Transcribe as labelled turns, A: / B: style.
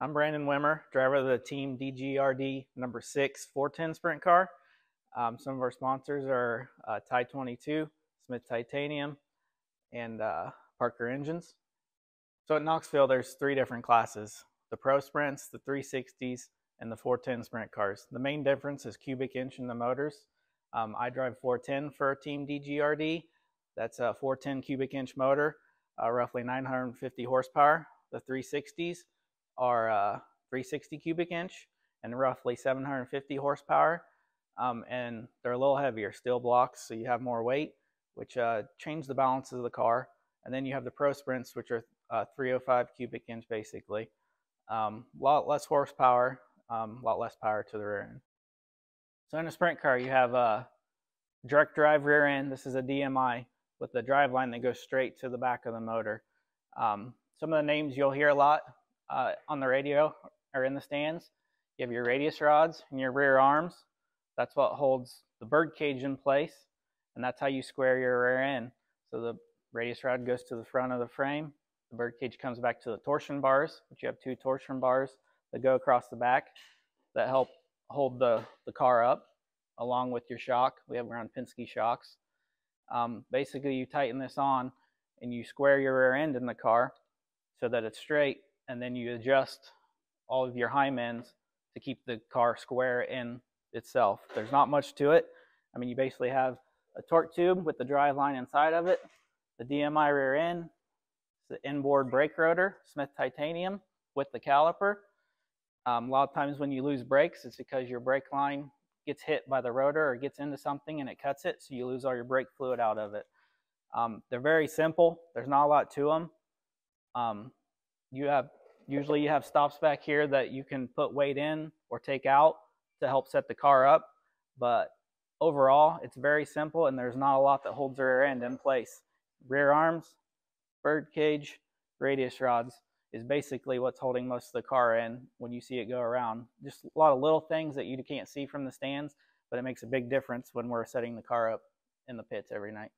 A: I'm Brandon Wimmer, driver of the Team DGRD number 6 410 sprint car. Some of our sponsors are Ty 22, Smith Titanium, and Parker Engines. So at Knoxville, there's 3 different classes: the Pro Sprints, the 360s, and the 410 sprint cars. The main difference is cubic inch in the motors. I drive 410 for Team DGRD. That's a 410 cubic inch motor, roughly 950 horsepower. The 360s are 360 cubic inch and roughly 750 horsepower. And they're a little heavier, steel blocks, so you have more weight, which change the balance of the car. And then you have the Pro Sprints, which are 305 cubic inch basically. Lot less horsepower, lot less power to the rear end. So in a sprint car, you have a direct drive rear end. This is a DMI with the drive line that goes straight to the back of the motor. Some of the names you'll hear a lot on the radio or in the stands. You have your radius rods and your rear arms. That's what holds the bird cage in place, and that's how you square your rear end. So the radius rod goes to the front of the frame. The bird cage comes back to the torsion bars, which you have 2 torsion bars that go across the back that help hold the car up, along with your shock. We have around Penske shocks. Basically, you tighten this on and you square your rear end in the car so that it's straight, and then you adjust all of your hyme ends to keep the car square in itself. There's not much to it. I mean, you basically have a torque tube with the drive line inside of it, the DMI rear end, the inboard brake rotor, Smith Titanium with the caliper. A lot of times when you lose brakes, it's because your brake line gets hit by the rotor or gets into something and it cuts it, so you lose all your brake fluid out of it. They're very simple. There's not a lot to them. Usually you have stops back here that you can put weight in or take out to help set the car up, but overall it's very simple and there's not a lot that holds the rear end in place. Rear arms, bird cage, radius rods is basically what's holding most of the car in when you see it go around. Just a lot of little things that you can't see from the stands, but it makes a big difference when we're setting the car up in the pits every night.